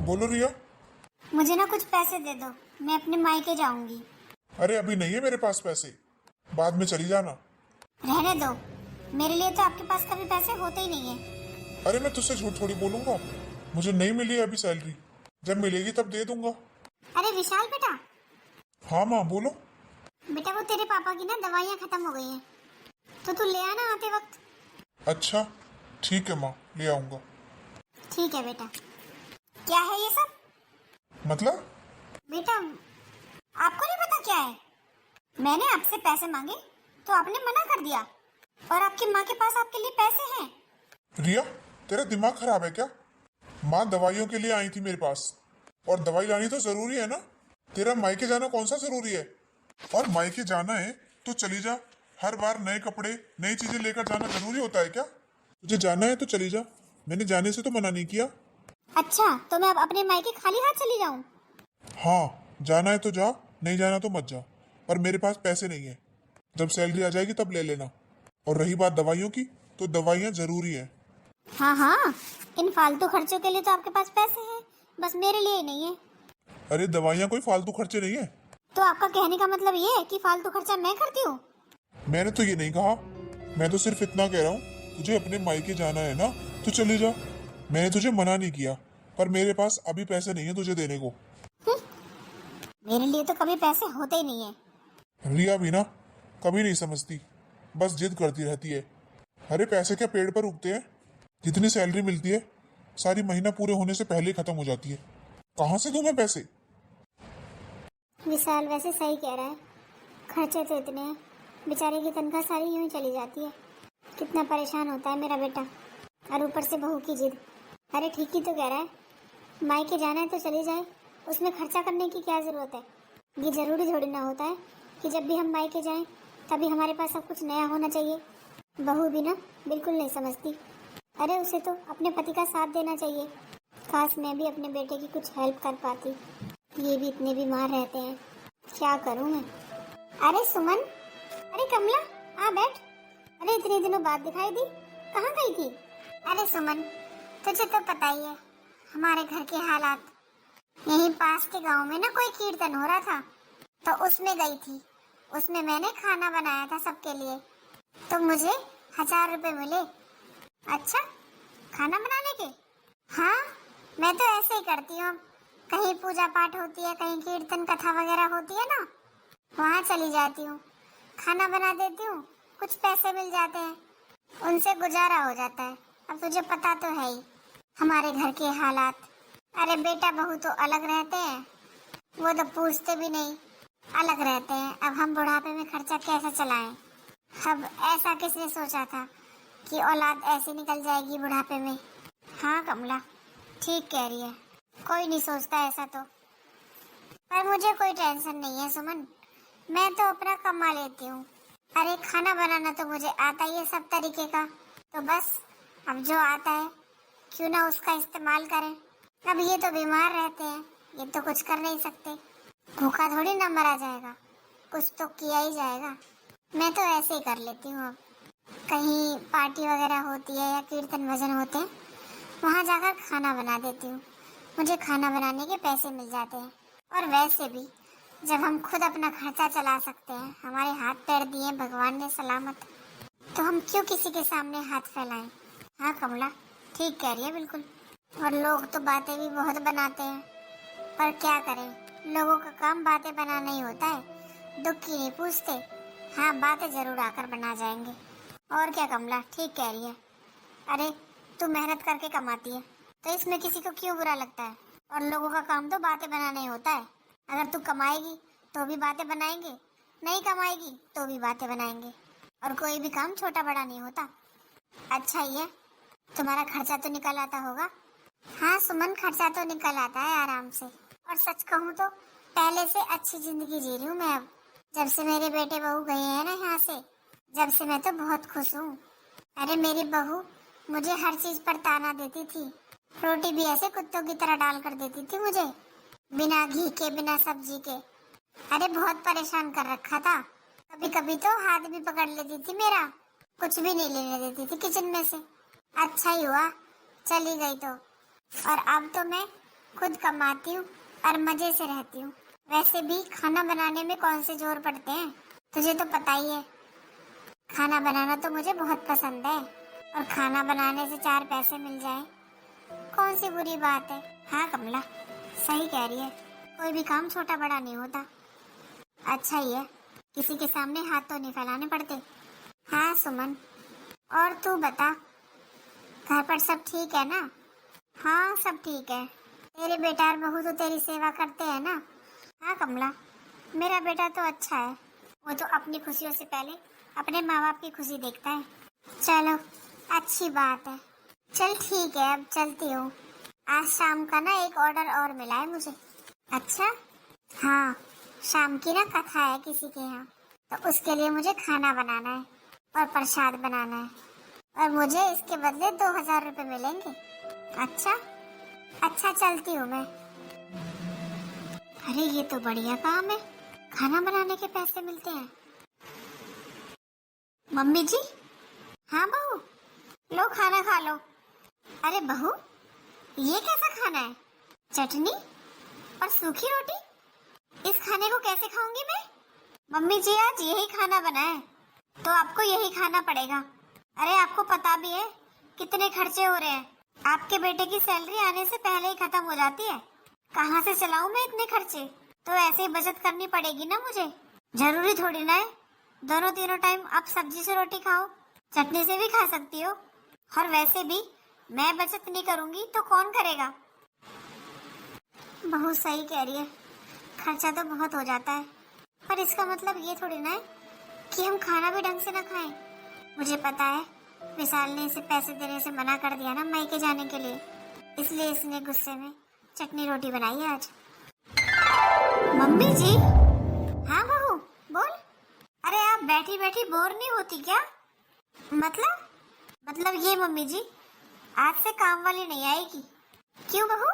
बोलो रिया। मुझे ना कुछ पैसे दे दो, मैं अपने मायके जाऊंगी। अरे अभी नहीं है मेरे पास पैसे, बाद में चली जाना। रहने दो, मेरे लिए तो आपके पास कभी पैसे होते ही नहीं है। अरे मैं तुझसे झूठ थोड़ी बोलूंगा, मुझे नहीं मिली है अभी सैलरी, जब मिलेगी तब दे दूंगा। अरे विशाल बेटा, हाँ माँ बोलो। बेटा वो तेरे पापा की ना दवाइयाँ खत्म हो गई हैं, तो तू ले आना आते वक्त। अच्छा ठीक है माँ, ले आऊंगा। ठीक है बेटा। क्या है ये सब? मतलब? बेटा आपको नहीं पता क्या है? मैंने आपसे पैसे मांगे तो आपने मना कर दिया, और आपकी माँ के पास आपके लिए पैसे हैं। रिया तेरा दिमाग खराब है क्या? माँ दवाइयों के लिए आई थी मेरे पास, और दवाई लानी तो जरूरी है ना। तेरा मायके जाना कौन सा जरूरी है? और मायके जाना है तो चली जा, हर बार नए कपड़े नई चीजें लेकर जाना जरूरी होता है क्या? तुझे जाना है तो चली जा, मैंने जाने से तो मना नहीं किया। अच्छा तो मैं अब अपने मायके खाली हाथ चली जाऊं? हाँ जाना है तो जा, नहीं जाना तो मत जा। और मेरे पास पैसे नहीं है, जब सैलरी आ जाएगी तब ले लेना। और रही बात दवाइयों की, तो दवाइयाँ जरूरी है। हाँ हाँ, इन फालतू खर्चों के लिए तो आपके पास पैसे हैं, बस मेरे लिए ही नहीं है। अरे दवाइयाँ कोई फालतू खर्चे नहीं है। तो आपका कहने का मतलब ये है कि फालतू खर्चा मैं करती हूँ? मैंने तो ये नहीं कहा, मैं तो सिर्फ इतना कह रहा हूँ, तुझे अपने मायके जाना है ना तो चली जा। मैंने तुझे मना नहीं किया, पर मेरे पास अभी पैसे नहीं है तुझे देने को। मेरे लिए तो कभी पैसे होते ही नहीं है। रिया भी ना कभी नहीं समझती, बस जिद करती रहती है। अरे पैसे क्या पेड़ पर उगते हैं? जितनी सैलरी मिलती है सारी महीना पूरे होने से पहले ही खत्म हो जाती है। कहाँ से दूं मैं पैसे? विशाल वैसे सही कह रहा है, खर्चे तो इतने हैं, बेचारे की तनख्वाह सारी यूं ही चली जाती है। कितना परेशान होता है मेरा बेटा, और ऊपर से बहू की जिद। अरे ठीक ही तो कह रहा है, मायके जाना है तो चली जाए, उसमें खर्चा करने की क्या ज़रूरत है? ये ज़रूरी थोड़ी ना होता है कि जब भी हम मायके जाएं तभी हमारे पास सब कुछ नया होना चाहिए। बहू भी ना बिल्कुल नहीं समझती। अरे उसे तो अपने पति का साथ देना चाहिए। काश मैं भी अपने बेटे की कुछ हेल्प कर पाती। ये भी इतने बीमार रहते हैं, क्या करूं मैं? अरे सुमन, अरे कमला, आ बैठ। अरे इतने दिनों बाद दिखाई दी, कहाँ गई थी? अरे सुमन, तुझे तो पता ही है हमारे घर के हालात। यहीं पास के गांव में ना कोई कीर्तन हो रहा था, तो उसमें गई थी। उसमें मैंने खाना बनाया था सबके लिए, तो मुझे 1000 रुपए मिले। अच्छा, खाना बनाने के? हाँ, मैं तो ऐसे ही करती हूँ। कहीं पूजा पाठ होती है, कहीं कीर्तन कथा वगैरह होती है ना, वहाँ चली जाती हूँ, खाना बना देती हूँ, कुछ पैसे मिल जाते हैं, उनसे गुजारा हो जाता है। अब तुझे पता तो है ही हमारे घर के हालात। अरे बेटा बहू तो अलग रहते हैं, वो तो पूछते भी नहीं, अलग रहते हैं। अब हम बुढ़ापे में खर्चा कैसे चलाएं? अब ऐसा किसने सोचा था कि औलाद ऐसे निकल जाएगी बुढ़ापे में? हाँ कमला, ठीक कह रही है, कोई नहीं सोचता ऐसा तो। पर मुझे कोई टेंशन नहीं है सुमन, मैं तो अपना कमा लेती हूँ। अरे खाना बनाना तो मुझे आता ही है सब तरीके का, तो बस अब जो आता है क्यों ना उसका इस्तेमाल करें। अब ये तो बीमार रहते हैं, ये तो कुछ कर नहीं सकते, भूखा थोड़ी ना मरा जाएगा, कुछ तो किया ही जाएगा। मैं तो ऐसे ही कर लेती हूँ। अब कहीं पार्टी वगैरह होती है या कीर्तन भजन होते हैं, वहाँ जाकर खाना बना देती हूँ, मुझे खाना बनाने के पैसे मिल जाते हैं। और वैसे भी जब हम खुद अपना खर्चा चला सकते हैं, हमारे हाथ पैर दिए भगवान ने सलामत, तो हम क्यों किसी के सामने हाथ फैलाएं? हाँ कमला, ठीक कह रही है बिल्कुल। और लोग तो बातें भी बहुत बनाते हैं, पर क्या करें, लोगों का काम बातें बनाना ही होता है, दुख की नहीं पूछते। हाँ बातें जरूर आकर बना जाएंगे। और क्या कमला, ठीक कह रही है। अरे तू मेहनत करके कमाती है, तो इसमें किसी को क्यों बुरा लगता है? और लोगों का काम तो बातें बनाना ही होता है। अगर तू कमाएगी तो भी बातें बनाएंगे, नहीं कमाएगी तो भी बातें बनाएंगे, और कोई भी काम छोटा बड़ा नहीं होता। अच्छा ही है, तुम्हारा खर्चा तो निकल आता होगा। हाँ सुमन, खर्चा तो निकल आता है आराम से, और सच कहूँ तो पहले से अच्छी जिंदगी जी रही हूँ मैं अब। जब से मेरे बेटे बहू गए हैं ना यहाँ से, जब से मैं तो बहुत खुश हूँ। अरे मेरी बहू मुझे हर चीज पर ताना देती थी, रोटी भी ऐसे कुत्तों की तरह डाल कर देती थी मुझे, बिना घी के बिना सब्जी के। अरे बहुत परेशान कर रखा था, कभी कभी तो हाथ भी पकड़ लेती थी मेरा, कुछ भी नहीं लेने देती थी किचन में से। अच्छा ही हुआ चली गई तो। और अब तो मैं खुद कमाती हूँ और मजे से रहती हूँ। वैसे भी खाना बनाने में कौन से जोर पड़ते हैं, तुझे तो पता ही है। खाना बनाना तो मुझे बहुत पसंद है और खाना बनाने से 4 पैसे मिल जाए कौन सी बुरी बात है। हाँ कमला, सही कह रही है, कोई भी काम छोटा बड़ा नहीं होता। अच्छा ही है, किसी के सामने हाथ तो नहीं फैलाने पड़ते। हाँ सुमन, और तू बता, घर पर सब ठीक है ना? हाँ सब ठीक है। तेरे बेटा और बहू तो तेरी सेवा करते हैं ना? हाँ कमला, मेरा बेटा तो अच्छा है, वो तो अपनी खुशियों से पहले अपने माँ बाप की खुशी देखता है। चलो अच्छी बात है। चल ठीक है, अब चलती हूँ। आज शाम का ना एक ऑर्डर और मिला है मुझे। अच्छा? हाँ, शाम की ना कथा है किसी के यहाँ, तो उसके लिए मुझे खाना बनाना है और प्रसाद बनाना है और मुझे इसके बदले 2000 रुपये मिलेंगे। अच्छा अच्छा, चलती हूँ मैं। अरे ये तो बढ़िया काम है, खाना बनाने के पैसे मिलते हैं। मम्मी जी। हाँ बहू, लो खाना खा लो। अरे बहू, ये कैसा खाना है? चटनी और सूखी रोटी, इस खाने को कैसे खाऊंगी मैं? मम्मी जी आज यही खाना बना है तो आपको यही खाना पड़ेगा। अरे आपको पता भी है कितने खर्चे हो रहे हैं, आपके बेटे की सैलरी आने से पहले ही खत्म हो जाती है। कहाँ से चलाऊं मैं इतने खर्चे? तो ऐसे ही बचत करनी पड़ेगी ना मुझे। जरूरी थोड़ी ना है दोनों तीनों टाइम आप सब्जी से रोटी खाओ, चटनी से भी खा सकती हो। और वैसे भी मैं बचत नहीं करूंगी तो कौन करेगा? बहुत सही कह रही है, खर्चा तो बहुत हो जाता है, पर इसका मतलब ये थोड़ी ना है कि हम खाना भी ढंग से ना खाएं। मुझे पता है विशाल ने इसे पैसे देने से मना कर दिया ना मायके जाने के लिए, इसलिए इसने गुस्से में चटनी रोटी बनाई है आज। मम्मी जी। हाँ बहू बोल। अरे आप बैठी बैठी बोर नहीं होती क्या? मतलब ये मम्मी जी, आज से काम वाली नहीं आएगी। क्यों बहू?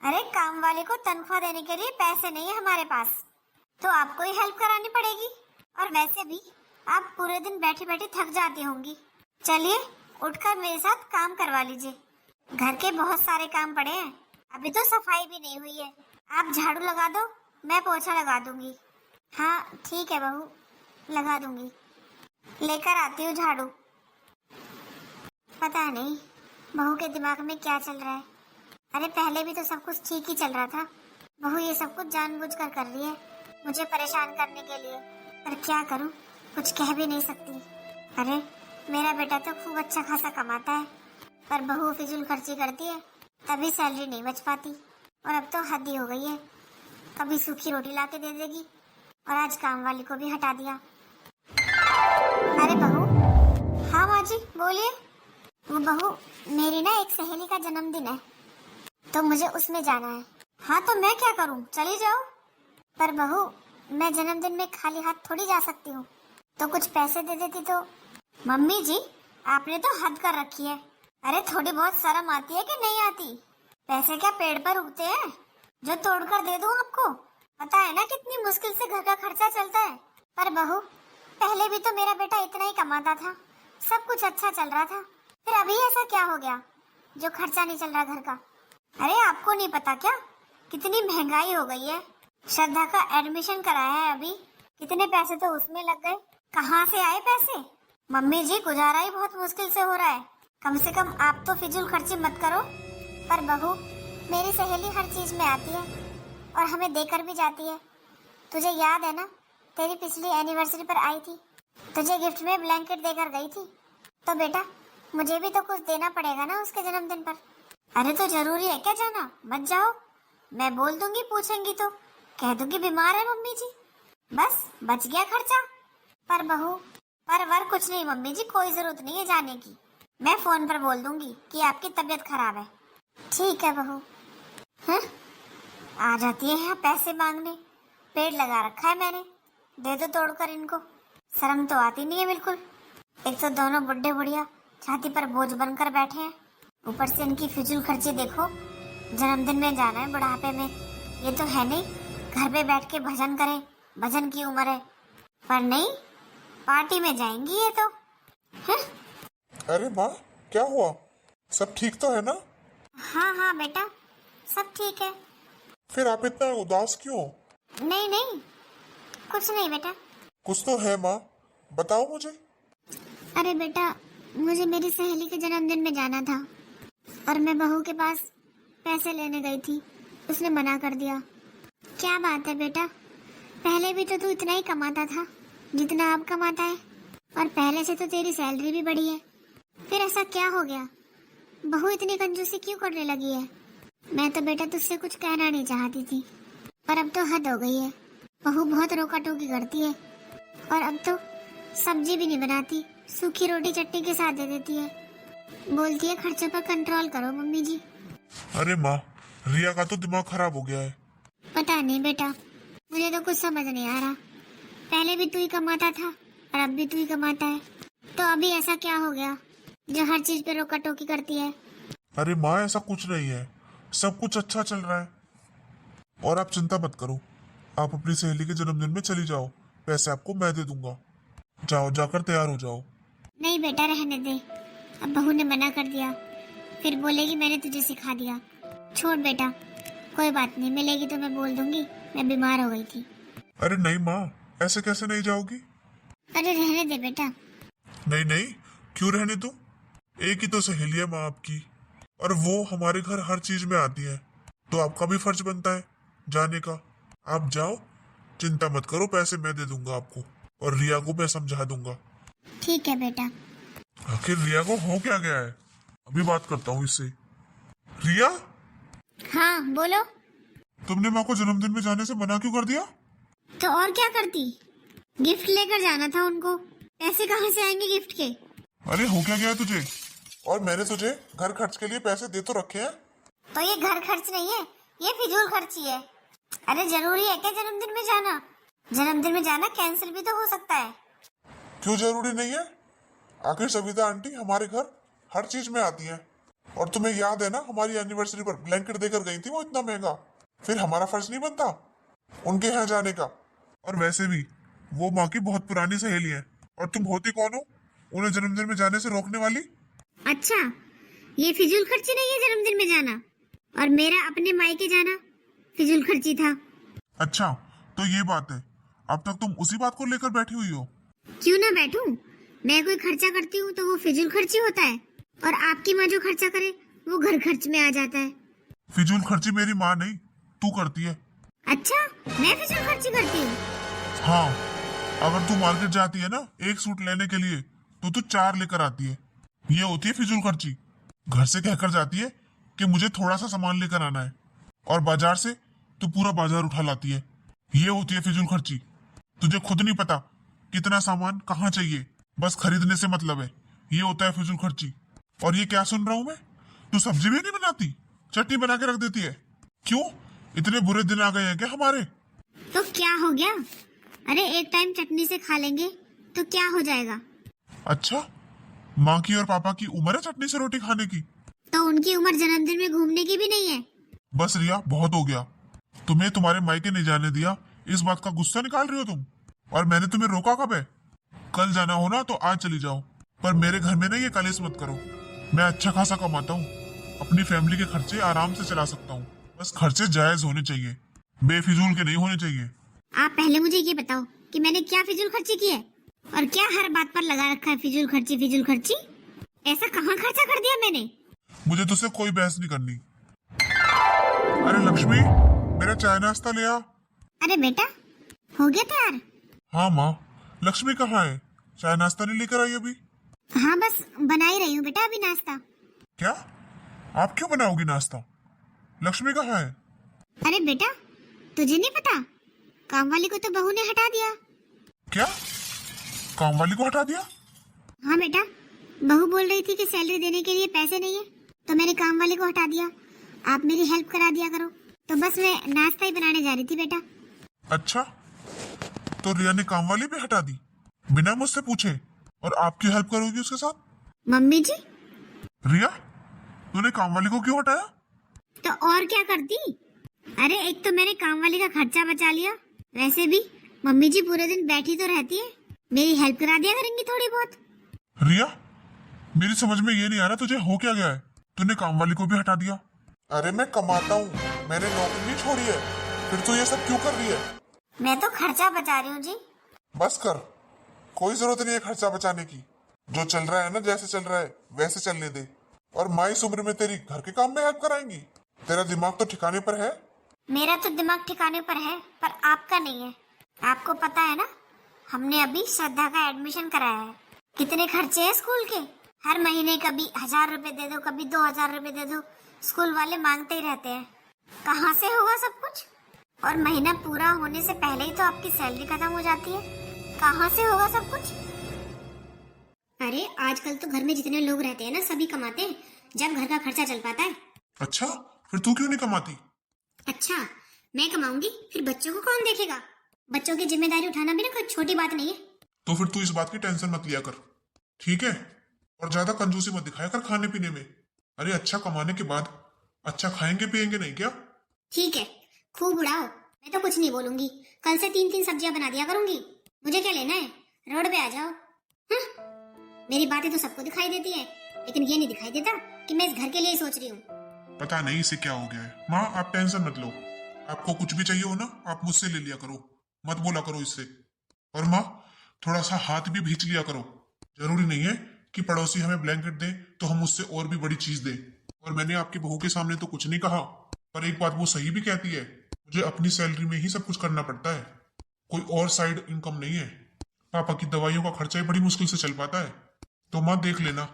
अरे काम वाले को तनख्वाह देने के लिए पैसे नहीं है हमारे पास, तो आपको ही हेल्प करानी पड़ेगी। और वैसे भी आप पूरे दिन बैठी बैठी थक जाती होंगी। चलिए उठकर मेरे साथ काम करवा लीजिए, घर के बहुत सारे काम पड़े हैं, अभी तो सफाई भी नहीं हुई है। आप झाड़ू लगा दो, मैं पोछा लगा दूंगी। हाँ ठीक है बहू, लगा दूंगी। लेकर आती हूँ झाड़ू। पता नहीं बहू के दिमाग में क्या चल रहा है। अरे पहले भी तो सब कुछ ठीक ही चल रहा था, बहू ये सब कुछ जानबूझकर कर रही है मुझे परेशान करने के लिए। पर क्या करूं, कुछ कह भी नहीं सकती। अरे मेरा बेटा तो खूब अच्छा खासा कमाता है, पर बहू फिजूल खर्ची करती है, तभी सैलरी नहीं बच पाती। और अब तो हद ही हो गई है, कभी सूखी रोटी ला के दे देगी और आज काम वाली को भी हटा दिया। अरे बहू। हाँ माँ जी बोलिए। वो बहू, मेरी ना एक सहेली का जन्मदिन है तो मुझे उसमें जाना है। हाँ तो मैं क्या करूँ, चली जाओ। पर बहू मैं जन्मदिन में खाली हाथ थोड़ी जा सकती हूँ, तो कुछ पैसे दे देती तो। मम्मी जी आपने तो हद कर रखी है। अरे थोड़ी बहुत शर्म आती है कि नहीं आती? पैसे क्या पेड़ पर उगते हैं जो तोड़कर दे दूँ आपको? पता है ना कितनी मुश्किल से घर का खर्चा चलता है। पर बहू पहले भी तो मेरा बेटा इतना ही कमाता था, सब कुछ अच्छा चल रहा था, फिर अभी ऐसा क्या हो गया जो खर्चा नहीं चल रहा घर का? अरे आपको नहीं पता क्या कितनी महंगाई हो गई है? श्रद्धा का एडमिशन कराया है अभी, कितने पैसे तो उसमें लग गए, कहाँ से आए पैसे? मम्मी जी गुजारा ही बहुत मुश्किल से हो रहा है, कम से कम आप तो फिजूल खर्ची मत करो। पर बहू मेरी सहेली हर चीज में आती है और हमें देकर भी जाती है। तुझे याद है ना, तेरी पिछली एनिवर्सरी पर आई थी, तुझे गिफ्ट में ब्लैंकेट देकर गई थी, तो बेटा मुझे भी तो कुछ देना पड़ेगा ना उसके जन्मदिन पर। अरे तो जरूरी है क्या जाना? मत जाओ, मैं बोल दूंगी, पूछेंगी तो कह दूंगी बीमार है मम्मी जी, बस बच गया खर्चा। पर बहू पर वर कुछ नहीं मम्मी जी, कोई जरूरत नहीं है जाने की, मैं फोन पर बोल दूंगी कि आपकी तबीयत खराब है। ठीक है बहू। आ जाती है यहाँ पैसे मांगने, पेड़ लगा रखा है मैंने, दे दो तोड़कर इनको, शर्म तो आती नहीं है बिल्कुल। एक तो दोनों बुढ़े बुढ़िया छाती पर बोझ बनकर बैठे हैं, ऊपर से इनकी फिजूल खर्ची देखो। जन्मदिन में जाना है बुढ़ापे में, ये तो है नहीं घर पे बैठ के भजन करें, भजन की उम्र है, पर नहीं पार्टी में जाएंगी ये तो। अरे माँ क्या हुआ, सब ठीक तो है ना? हाँ हाँ बेटा सब ठीक है। फिर आप इतना उदास क्यों? नहीं नहीं, कुछ नहीं बेटा। कुछ तो है माँ, बताओ मुझे। अरे बेटा, मुझे मेरी सहेली के जन्मदिन में जाना था और मैं बहू के पास पैसे लेने गई थी। उसने मना कर दिया। क्या बात है बेटा, पहले भी तो तू इतना ही कमाता था जितना अब कमाता है, और पहले से तो तेरी सैलरी भी बढ़ी है। फिर ऐसा क्या हो गया? बहू इतनी कंजूसी क्यों करने लगी है? मैं तो बेटा तुझसे कुछ कहना नहीं चाहती थी, पर अब तो हद हो गई है। बहू बहुत रोका टोकी करती है और अब तो सब्जी भी नहीं बनाती, सूखी रोटी चटनी के साथ दे देती है। बोलती है खर्चे पर कंट्रोल करो मम्मी जी। अरे माँ, रिया का तो दिमाग खराब हो गया है। पता नहीं बेटा, मुझे तो कुछ समझ नहीं आ रहा। पहले भी तू ही कमाता था और अब भी तू ही कमाता है, तो अभी ऐसा क्या हो गया जो हर चीज पे रोका टोकी करती है? अरे माँ, ऐसा कुछ नहीं है, सब कुछ अच्छा चल रहा है। और आप चिंता मत करो, आप अपनी सहेली के जन्मदिन में चली जाओ, पैसे आपको मैं दे दूंगा। जाओ, जाकर तैयार हो जाओ। नहीं बेटा, रहने दे। अब बहू ने मना कर दिया, फिर बोलेगी मैंने तुझे सिखा दिया। छोड़ बेटा, कोई बात नहीं, मिलेगी तो मैं बोल दूंगी मैं बीमार हो गई थी। अरे नहीं माँ, ऐसे कैसे नहीं जाओगी? अरे रहने दे बेटा। नहीं नहीं, क्यों रहने दूं? एक ही तो सहेली है माँ आपकी, और वो हमारे घर हर चीज में आती है, तो आपका भी फर्ज बनता है जाने का। आप जाओ, चिंता मत करो, पैसे मैं दे दूंगा आपको, और रिया को मैं समझा दूंगा। ठीक है बेटा। आखिर रिया को हो क्या गया है? अभी बात करता हूँ इससे। रिया, हाँ बोलो। तुमने माँ को जन्मदिन में जाने से मना क्यों कर दिया? तो और क्या करती, गिफ्ट लेकर जाना था उनको। पैसे कहाँ से आएंगे गिफ्ट के? अरे हो क्या गया है तुझे? और मैंने तुझे घर खर्च के लिए पैसे दे तो रखे हैं। तो ये घर खर्च नहीं है, ये फिजूल खर्ची है। अरे जरूरी है क्या जन्मदिन में जाना? जन्मदिन में जाना कैंसिल भी तो हो सकता है। क्यों जरूरी नहीं है? आखिर सविता आंटी हमारे घर हर चीज में आती है, और तुम्हें याद है ना, हमारी एनिवर्सरी पर ब्लैंकेट देकर गई थी वो, इतना महंगा। फिर हमारा फर्ज नहीं बनता उनके यहाँ जाने का? और वैसे भी वो माँ की बहुत पुरानी सहेली है, और तुम होती कौन हो उन्हें जन्मदिन में जाने से रोकने वाली? अच्छा, ये फिजूल खर्ची नहीं है जन्मदिन में जाना, और मेरा अपने मायके जाना फिजूल खर्ची था। अच्छा, तो ये बात है। अब तक तुम उसी बात को लेकर बैठी हुई हो। क्यों ना बैठूं? मैं कोई खर्चा करती हूँ तो वो फिजूल खर्ची होता है, और आपकी माँ जो खर्चा करे वो घर खर्च में आ जाता है। फिजूल खर्ची मेरी माँ नहीं, तू करती है। अच्छा, मैं फिजूल खर्ची करती हूँ? हाँ, अगर तू मार्केट जाती है ना एक सूट लेने के लिए, तो तू 4 लेकर आती है। ये होती है फिजूल खर्ची। घर से कहकर जाती है कि मुझे थोड़ा सा सामान लेकर आना है, और बाजार से तू पूरा बाजार उठा लाती है। ये होती है फिजूल खर्ची। तुझे खुद नहीं पता कितना सामान कहाँ चाहिए, बस खरीदने से मतलब है। ये होता है फिजूल खर्ची। और ये क्या सुन रहा हूँ मैं? तू सब्जी भी नहीं बनाती, चटनी बना के रख देती है। क्यों, इतने बुरे दिन आ गए हैं क्या हमारे? तो क्या हो गया? अरे एक टाइम चटनी से खा लेंगे तो क्या हो जाएगा? अच्छा, माँ की और पापा की उम्र है चटनी से रोटी खाने की? तो उनकी उम्र जन्मदिन में घूमने की भी नहीं है। बस रिया, बहुत हो गया। तुम्हें तुम्हारे मायके नहीं जाने दिया, इस बात का गुस्सा निकाल रही हो तुम? और मैंने तुम्हें रोका कब है? कल जाना हो ना तो आज चली जाओ, पर मेरे घर में ना ये कलेश मत करो। मैं अच्छा खासा कमाता हूँ, अपनी फैमिली के खर्चे आराम से चला सकता हूँ। बस खर्चे जायज होने चाहिए, बेफिजूल के नहीं होने चाहिए। आप पहले मुझे ये बताओ कि मैंने क्या फिजूल खर्ची की है, और क्या हर बात पर लगा रखा है फिजूल खर्ची फिजूल खर्ची? ऐसा कहाँ खर्चा कर दिया मैंने? मुझे तुझसे कोई बहस नहीं करनी। अरे लक्ष्मी, मेरा चाय नाश्ता ले आ। अरे बेटा, हो गया तैयार? हाँ माँ, लक्ष्मी कहाँ है? चाय नाश्ता नहीं लेकर आई अभी? हाँ बस बना ही रही हूँ बेटा अभी नाश्ता। क्या? आप क्यों बनाओगी नाश्ता? लक्ष्मी कहाँ है? अरे बेटा, तुझे नहीं पता? काम वाली को तो बहू ने हटा दिया। क्या? काम वाली को हटा दिया? हाँ बेटा, बहू बोल रही थी कि सैलरी देने के लिए पैसे नहीं है, तो मैंने काम वाली को हटा दिया। आप मेरी हेल्प करा दिया करो। तो बस मैं नाश्ता ही बनाने जा रही थी बेटा। अच्छा, तो रिया ने काम वाली भी हटा दी बिना मुझसे पूछे, और आपकी हेल्प करोगी उसके साथ? मम्मी जी। रिया, तूने काम वाली को क्यों हटाया? तो और क्या करती? अरे एक तो मैंने काम वाली का खर्चा बचा लिया, वैसे भी मम्मी जी पूरे दिन बैठी तो रहती है, मेरी हेल्प करा दिया करेंगी थोड़ी बहुत। रिया, मेरी समझ में ये नहीं आ रहा तुझे हो क्या गया है? तूने काम वाली को भी हटा दिया, अरे मैं कमाता हूँ, मैंने नौकरी नहीं छोड़ी है। फिर तू ये सब क्यों कर रही है? मैं तो खर्चा बचा रही हूँ जी। बस कर, कोई जरूरत नहीं है खर्चा बचाने की। जो चल रहा है ना, जैसे चल रहा है वैसे चलने दे। और माँ इस उम्र में तेरी घर के काम में हेल्प कराएंगी? तेरा दिमाग तो ठिकाने पर है। मेरा तो दिमाग ठिकाने पर है, पर आपका नहीं है। आपको पता है ना, हमने अभी श्रद्धा का एडमिशन कराया है। कितने खर्चे हैं स्कूल के। हर महीने कभी 1,000 रुपए दे दो, कभी 2,000 रुपए दे दो। स्कूल वाले मांगते ही रहते हैं। कहाँ से होगा सब कुछ? और महीना पूरा होने से पहले ही तो आपकी सैलरी खत्म हो जाती है। कहाँ से होगा सब कुछ? अरे आजकल तो घर में जितने लोग रहते हैं ना, सभी कमाते हैं, जब घर का खर्चा चल पाता है। अच्छा, फिर तू क्यों नहीं कमाती? अच्छा, मैं कमाऊंगी, फिर बच्चों को कौन देखेगा? बच्चों की जिम्मेदारी उठाना भी ना कोई छोटी बात नहीं है। तो फिर तू इस बात की टेंशन मत लिया कर, ठीक है? और ज्यादा कंजूसी मत दिखाया कर खाने पीने में। अरे अच्छा कमाने के बाद अच्छा खाएंगे पिएंगे नहीं क्या? ठीक है, खूब उड़ाओ, मैं तो कुछ नहीं बोलूंगी। कल से 3-3 सब्जियां बना दिया करूंगी। मुझे क्या लेना है, रोड पे आ जाओ। मेरी बातें तो सबको दिखाई देती है, लेकिन ये नहीं दिखाई देता कि मैं इस घर के लिए सोच रही हूँ। पता नहीं इसे क्या हो गया है। माँ आप टेंशन मत लो, आपको कुछ भी चाहिए हो ना आप मुझसे ले लिया करो, मत बोला करो इससे। और माँ थोड़ा सा हाथ भी भींच लिया करो। जरूरी नहीं है कि पड़ोसी हमें ब्लैंकेट दे तो हम उससे और भी बड़ी चीज दे। और मैंने आपकी बहू के सामने तो कुछ नहीं कहा, पर एक बात वो सही भी कहती है, मुझे अपनी सैलरी में ही सब कुछ करना पड़ता है, कोई और साइड इनकम नहीं है। पापा की दवाइयों का खर्चा ही बड़ी मुश्किल से चल पाता है। तो माँ देख लेना,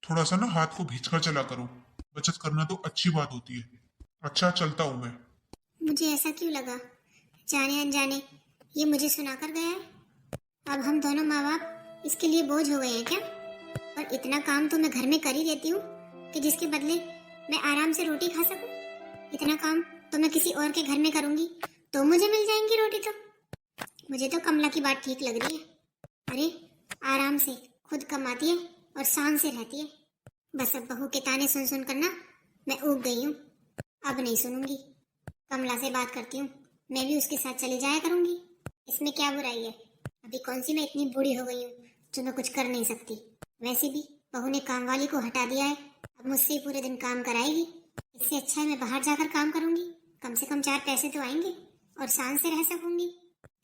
थोड़ा सा ना हाथ को भींच कर चला करो। बचत करना तो अच्छी बात होती है। अच्छा चलता हूँ मैं। मुझे ऐसा क्यों लगा, जाने अनजाने ये मुझे सुनाकर गया है। अब हम दोनों माँ बाप इसके लिए बोझ हो गए हैं क्या? और इतना काम तो मैं घर में कर ही देती हूँ कि जिसके बदले मैं आराम से रोटी खा सकूं। इतना काम तो मैं किसी और के घर में करूंगी तो मुझे मिल जाएंगी रोटी। तो मुझे तो कमला की बात ठीक लग रही है। अरे आराम से खुद कमाती है और शान से रहती है। बस अब बहू के ताने सुन सुन कर ना मैं ऊब गई हूँ। अब नहीं सुनूंगी। कमला से बात करती हूँ, मैं भी उसके साथ चली जाया करूंगी। इसमें क्या बुराई है? अभी कौन सी मैं इतनी बूढ़ी हो गई हूँ जो मैं कुछ कर नहीं सकती। वैसे भी बहू ने काम वाली को हटा दिया है, अब मुझसे ही पूरे दिन काम कराएगी। इससे अच्छा है मैं बाहर जाकर काम करूंगी, कम से कम 4 पैसे तो आएंगे और शान से रह सकूंगी।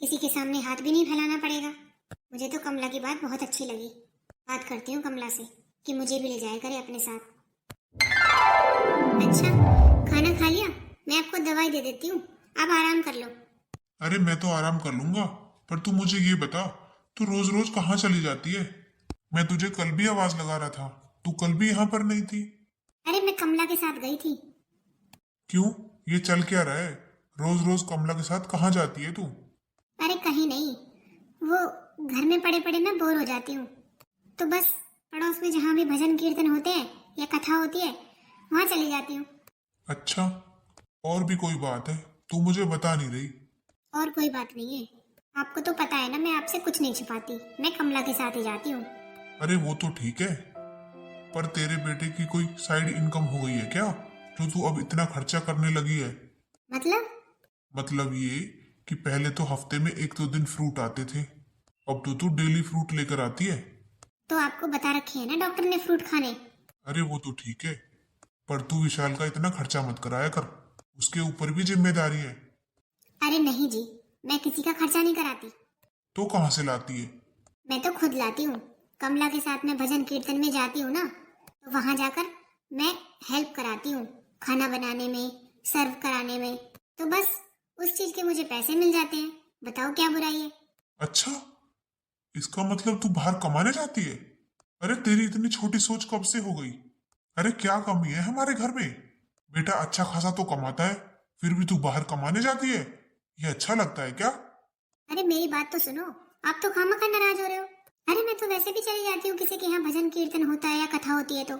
किसी के सामने हाथ भी नहीं फैलाना पड़ेगा। मुझे तो कमला की बात बहुत अच्छी लगी। बात करती हूँ कमला से कि मुझे भी ले जाया करे अपने साथ। अच्छा, खाना खा लिया? मैं आपको दवाई दे देती हूँ, आप आराम कर लो। अरे मैं तो आराम कर लूंगा, पर तू मुझे ये बता, तू रोज रोज कहाँ चली जाती है? मैं तुझे कल भी आवाज लगा रहा था, तू कल भी यहाँ पर नहीं थी। अरे मैं कमला के साथ गई थी। क्यों, ये चल क्या रहा है? रोज रोज कमला के साथ कहाँ जाती है तू? अरे कहीं नहीं, वो घर में पड़े पड़े ना बोर हो जाती हूँ, तो बस पड़ोस में जहाँ भी भजन कीर्तन होते हैं या कथा होती है वहाँ चली जाती हूँ। अच्छा, और भी कोई बात है तू मुझे बता नहीं रही? और कोई बात नहीं है, आपको तो पता है ना, मैं आपसे कुछ नहीं छिपाती। मैं कमला के साथ ही जाती हूँ। अरे वो तो ठीक है, पर तेरे बेटे की कोई साइड इनकम हो गई है क्या, जो तू अब इतना खर्चा करने लगी है? मतलब? मतलब ये कि पहले तो हफ्ते में 1-2 दिन फ्रूट आते थे, अब तो तू डेली फ्रूट लेकर आती है। तो आपको बता रखे है ना डॉक्टर ने फ्रूट खाने। अरे वो तो ठीक है, पर तू विशाल का इतना खर्चा मत कराया कर, उसके ऊपर भी जिम्मेदारी है। अरे नहीं जी, मैं किसी का खर्चा नहीं कराती। तो कहाँ से लाती है? मैं तो खुद लाती हूँ। कमला के साथ मैं भजन कीर्तन में जाती हूँ ना, तो वहां जाकर मैं हेल्प कराती हूँ, खाना बनाने में, सर्व कराने में। तो बस उस चीज के मुझे पैसे मिल जाते हैं। बताओ क्या बुराई है? अच्छा, इसका मतलब तू बाहर कमाने जाती है? अरे तेरी इतनी छोटी सोच कब से हो गई? अरे क्या कमी है हमारे घर में? बेटा अच्छा खासा तो कमाता है, फिर भी तू बाहर कमाने जाती है, ये अच्छा लगता है क्या? अरे मेरी बात तो सुनो, आप तो खामखा नाराज हो रहे हो। अरे मैं तो वैसे भी चली जाती हूँ, किसी के यहाँ भजन कीर्तन होता है या कथा होती है तो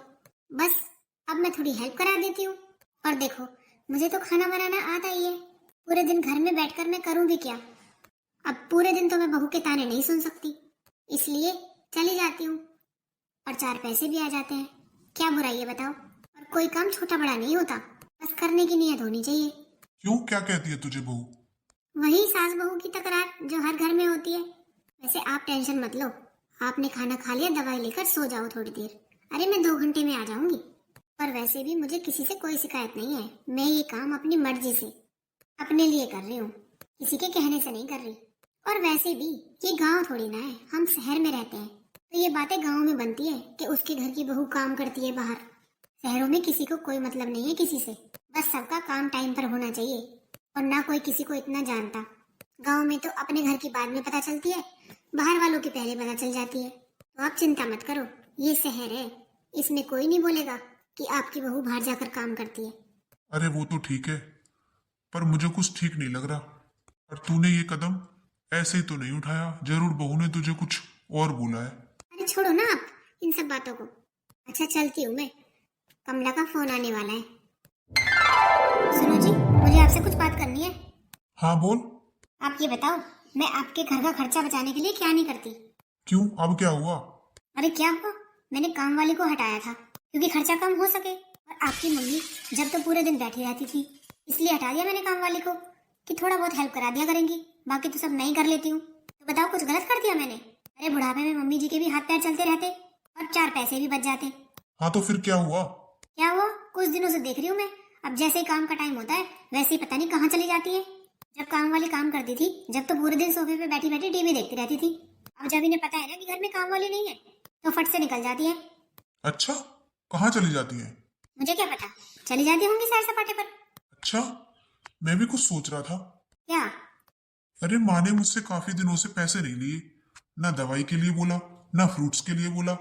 बस अब मैं थोड़ी हेल्प करा देती हूँ। और देखो, मुझे तो खाना बनाना आता ही है। पूरे दिन घर में बैठकर मैं करूँगी क्या? अब पूरे दिन तो मैं बहू के ताने नहीं सुन सकती, इसलिए चली जाती हूँ और 4 पैसे भी आ जाते हैं। क्या बुराई है बताओ? और कोई काम छोटा बड़ा नहीं होता, बस करने की नीयत होनी चाहिए। क्यों, क्या कहती है तुझे बहू? वही सास बहू की तकरार जो हर घर में होती है। वैसे आप टेंशन मत लो, आपने खाना खा लिया, दवाई लेकर सो जाओ थोड़ी देर। अरे मैं 2 घंटे में आ जाऊंगी। और वैसे भी मुझे किसी से कोई शिकायत नहीं है। मैं ये काम अपनी मर्जी से अपने लिए कर रही हूँ, किसी के कहने से नहीं कर रही। और वैसे भी ये गांव थोड़ी ना है, हम शहर में रहते हैं, तो ये बातें गांव में बनती है कि उसके घर की बहू काम करती है बाहर। शहरों में किसी को कोई मतलब नहीं है किसी से, बस सबका काम टाइम पर होना चाहिए और ना कोई किसी को इतना जानता। गांव में तो अपने घर की बाद में पता चलती है, बाहर वालों की पहले पता चल जाती है। तो आप चिंता मत करो, ये शहर है, इसमें कोई नहीं बोलेगा कि आपकी बहू बाहर जाकर काम करती है। अरे वो तो ठीक है, पर मुझे कुछ ठीक नहीं लग रहा। और तूने ये कदम ऐसे ही तो नहीं उठाया, जरूर बहू ने तुझे कुछ और बोला है। अरे छोड़ो ना आप इन सब बातों को। अच्छा चलती हूँ मैं, कमला का फोन आने वाला है। सुनो जी, मुझे आपसे कुछ बात करनी है। हाँ बोल। आप ये बताओ, मैं आपके घर का खर्चा बचाने के लिए क्या नहीं करती। क्यों, अब क्या हुआ? अरे क्या हुआ, मैंने काम वाली को हटाया था क्योंकि खर्चा कम हो सके। और आपकी मम्मी जब तो पूरे दिन बैठी रहती थी, इसलिए हटा दिया मैंने काम वाली को कि थोड़ा बहुत हेल्प करा दिया करेंगी, बाकी तो सब मैं ही कर लेती हूँ। तो बताओ कुछ गलत कर दिया मैंने? अरे बुढ़ापे में मम्मी जी के भी हाथ पैर चलते रहते और 4 पैसे भी बच जाते। हाँ तो फिर क्या हुआ? क्या हुआ, कुछ दिनों से देख रही हूँ मैं, अब जैसे ही काम का टाइम होता है वैसे ही पता नहीं कहाँ चली जाती है। जब काम वाली काम करती थी, जब तो पूरे दिन सोफे पे बैठी बैठी टीवी देखती रहती थी। अब जब इन्हें पता है ना कि घर में काम वाली नहीं है, तो फट से निकल जाती है। अच्छा, कहाँ चली जाती है? मुझे क्या पता, चली जाती होंगी सैर सपाटे पर। अच्छा, मैं भी कुछ सोच रहा था। क्या? अरे माँ ने मुझसे काफी दिनों से पैसे नहीं लिए, ना दवाई के लिए बोला, ना फ्रूट्स के लिए बोला।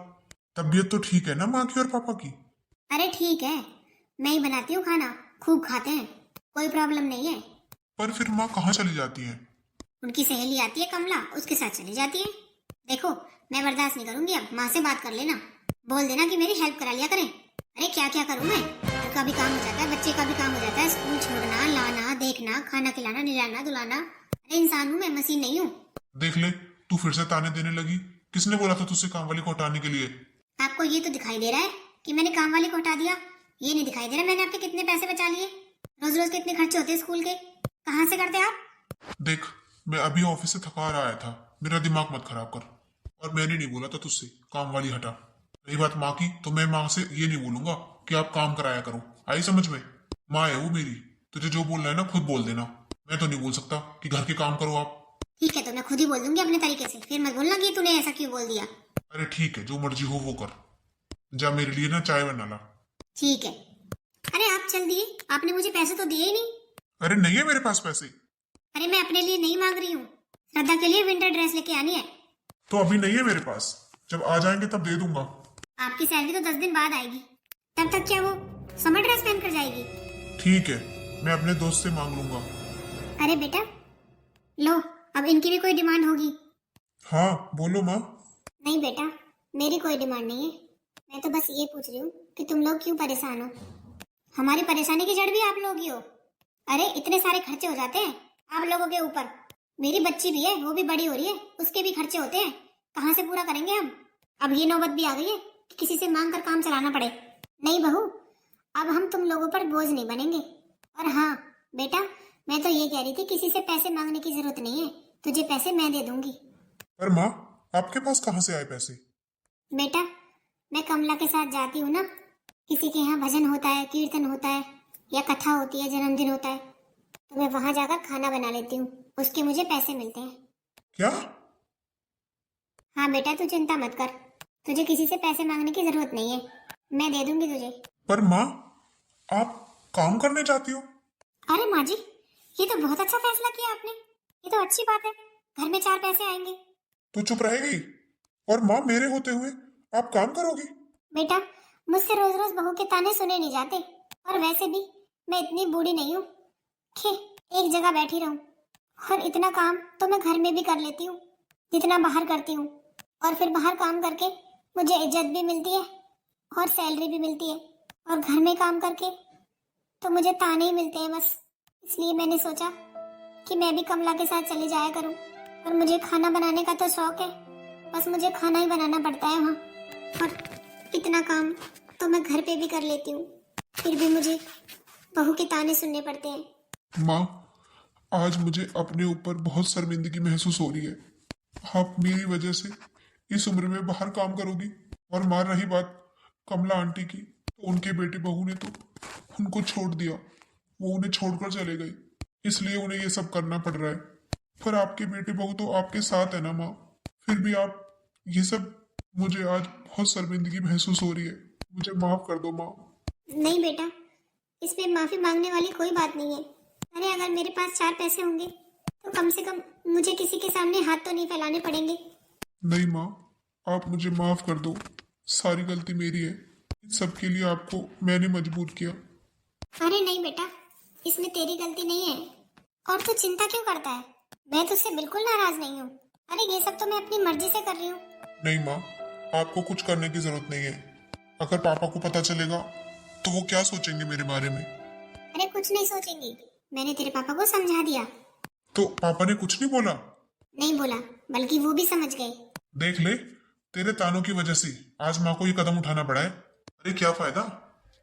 तबीयत तो ठीक है ना माँ की और पापा की? अरे ठीक है, मैं ही बनाती हूँ खाना, खूब खाते हैं, कोई प्रॉब्लम नहीं है। पर फिर माँ कहाँ चली जाती है? उनकी सहेली आती है कमला, उसके साथ चली जाती है। देखो मैं बर्दाश्त नहीं करूंगी, अब माँ से बात कर लेना, बोल देना कि मेरी हेल्प करा लिया करें। अरे क्या क्या करूँ मैं, घर का भी काम हो जाता है, बच्चे का भी काम हो जाता है, स्कूल छोड़ना, लाना, देखना, खाना खिलाना, निलाना, धुलाना। अरे इंसान हूँ मैं, मशीन नहीं हूँ। देख ले, तू फिर से ताने देने लगी। किसने बोला था तुझसे काम वाली को हटाने के लिए? आपको ये तो दिखाई दे रहा है कि मैंने काम वाली को हटा दिया, ये नहीं दिखाई दे रहा मैंने आपके कितने पैसे बचा लिए। रोज रोज कितने खर्चे होते हैं स्कूल के, कहाँ से करते आप? देख, मैं अभी ऑफिस से थका हार आया था, मेरा दिमाग मत खराब कर। और मैंने नहीं बोला था तुझसे काम वाली हटा। रही बात माँ की, तो मैं माँ से ये नहीं बोलूंगा कि आप काम कराया करो। आई समझ में? माँ है वो मेरी, तुझे जो बोलना है ना खुद बोल देना। मैं तो नहीं बोल सकता कि घर के काम करो आप। ठीक है, तो मैं खुद ही बोल दूंगी अपने तरीके से, फिर मत बोलना कि तूने ऐसा क्यों बोल दिया। अरे ठीक है, जो मर्जी हो वो कर। जा मेरे लिए ना चाय बना ला। ठीक है। अरे आप चल दिए, आपने मुझे पैसे तो दिए ही नहीं। अरे नहीं है मेरे पास पैसे। अरे मैं अपने लिए नहीं मांग रही हूँ, श्रद्धा के लिए विंटर ड्रेस लेके आनी है। तो अभी नहीं है मेरे पास, जब आ जाएंगे तब दे दूंगा। आपकी सैलरी तो 10 दिन बाद आएगी, तब तक क्या वो समर ड्रेस पहन कर जाएगी? ठीक है, मैं अपने दोस्त से मांग लूंगा। अरे बेटा लो, अब इनकी भी कोई डिमांड होगी। हाँ बोलो माँ। नहीं बेटा, मेरी कोई डिमांड नहीं है, मैं तो बस ये पूछ रही हूँ कि तुम लोग क्यों परेशान हो। हमारी परेशानी की जड़ भी आप लोग ही हो। अरे इतने सारे खर्चे हो जाते हैं आप लोगों के ऊपर, मेरी बच्ची भी है, वो भी बड़ी हो रही है, उसके भी खर्चे होते हैं, कहाँ से पूरा करेंगे हम? अब ये नौबत भी आ गई है कि किसी से मांग कर काम चलाना पड़े। नहीं बहू, अब हम तुम लोगों पर बोझ नहीं बनेंगे। और हाँ बेटा, मैं तो ये कह रही थी किसी से पैसे मांगने की जरूरत नहीं है, तुझे पैसे मैं दे दूंगी। पर माँ, आपके पास कहाँ से आए पैसे? बेटा मैं कमला के साथ जाती हूँ ना, किसी के यहाँ भजन होता है, कीर्तन होता है, या कथा होती है, जन्मदिन होता है, तो मैं वहां जाकर खाना बना लेती हूँ, उसके मुझे पैसे मिलते हैं। क्या? हाँ बेटा तू चिंता मत कर, तुझे किसी से पैसे मांगने की जरूरत नहीं है, मैं दे दूंगी तुझे। पर माँ, आप काम करने जाती हो? अरे माँ जी, ये तो बहुत अच्छा फैसला किया आपने, ये तो अच्छी बात है, घर में 4 पैसे आएंगे। तो चुप रहेगी? और माँ, मेरे होते हुए आप काम करोगी? बेटा मुझसे रोज रोज बहू के ताने सुने नहीं जाते, और वैसे भी मैं इतनी बूढ़ी नहीं हूँ कि एक जगह बैठी रहूं। और इतना काम तो मैं घर में भी कर लेती हूँ जितना बाहर करती हूँ, और फिर बाहर काम करके मुझे इज्जत भी मिलती है और सैलरी भी मिलती है, और घर में काम करके तो मुझे ताने ही मिलते हैं बस। इसलिए मैंने सोचा कि मैं भी कमला के साथ चली जाया करूं। और मुझे खाना बनाने का तो शौक है, बस मुझे खाना ही बनाना पड़ता है वहाँ, और इतना काम तो मैं घर पे भी कर लेती हूँ, फिर भी मुझे बहू के ताने सुनने पड़ते हैं। माँ, आज मुझे अपने ऊपर बहुत शर्मिंदगी महसूस हो रही है। आप मेरी वजह से इस उम्र में बाहर काम करोगी। और मार रही बात कमला आंटी की, तो उनके बेटे बहू ने तो उनको छोड़ दिया, वो उन्हें छोड़कर चले गई, इसलिए उन्हें ये सब करना पड़ रहा है। पर आपके बेटे बहू तो आपके साथ है ना माँ, फिर भी आप ये सब, मुझे आज बहुत शर्मिंदगी महसूस हो रही है, मुझे माफ कर दो माँ। नहीं बेटा, इसमें माफी मांगने वाली कोई बात नहीं है। अरे अगर मेरे पास 4 पैसे होंगे तो कम से कम मुझे किसी के सामने हाथ तो नहीं फैलाने पड़ेंगे। नहीं माँ, आप मुझे माफ कर दो, सारी गलती मेरी है, इन सब के लिए आपको मैंने मजबूर किया। अरे नहीं बेटा, इसमें तेरी गलती नहीं है। और तू चिंता क्यों करता है? मैं तुझसे बिल्कुल नाराज नहीं हूँ। अरे ये सब तो मैं अपनी मर्जी से कर रही हूँ। नहीं माँ, आपको कुछ करने की जरूरत नहीं है। अगर पापा को पता चलेगा तो वो क्या सोचेंगे मेरे बारे में? अरे कुछ नहीं सोचेंगी, मैंने तेरे पापा को समझा दिया। तो पापा ने कुछ नहीं बोला? नहीं बोला, बल्कि वो भी समझ गए। देख ले, तेरे तानों की वजह से आज माँ को ये कदम उठाना पड़ा है। अरे क्या फायदा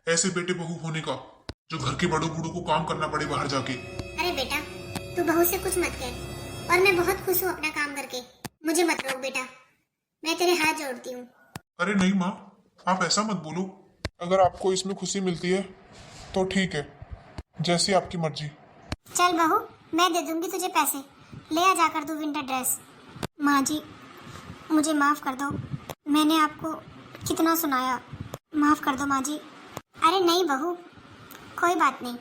ऐसे बेटे बहू होने का, जो घर के बड़ों बूढ़ों को काम करना पड़े बाहर जाके। अरे बेटा, तू बहू से कुछ मत कह, और मैं बहुत खुश हूँ अपना काम करके। मुझे मत रोक बेटा, मैं तेरे हाथ जोड़ती हूँ। अरे नहीं माँ, आप ऐसा मत बोलो। अगर आपको इसमें खुशी मिलती है तो ठीक है, जैसी आपकी मर्जी। चल बहू, मैं दे दूंगी तुझे पैसे, ले आ जाकर तू विंटर ड्रेस। माँ जी, मुझे माफ कर दो, मैंने आपको कितना सुनाया, माफ कर दो माँ जी। अरे नहीं बहू, कोई बात नहीं,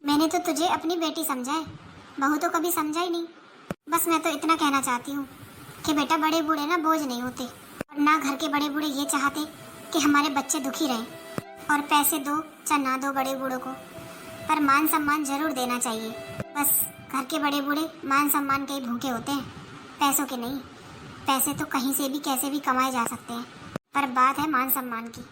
मैंने तो तुझे अपनी बेटी समझा है, बहू तो कभी समझा ही नहीं। बस मैं तो इतना कहना चाहती हूँ कि बेटा बड़े बूढ़े ना बोझ नहीं होते, और ना घर के बड़े बूढ़े ये चाहते कि हमारे बच्चे दुखी रहें। और पैसे दो चाहे ना दो बड़े बूढ़ों को, पर मान सम्मान जरूर देना चाहिए। बस घर के बड़े बूढ़े मान सम्मान के ही भूखे होते हैं, पैसों के नहीं। पैसे तो कहीं से भी कैसे भी कमाए जा सकते हैं, पर बात है मान सम्मान की।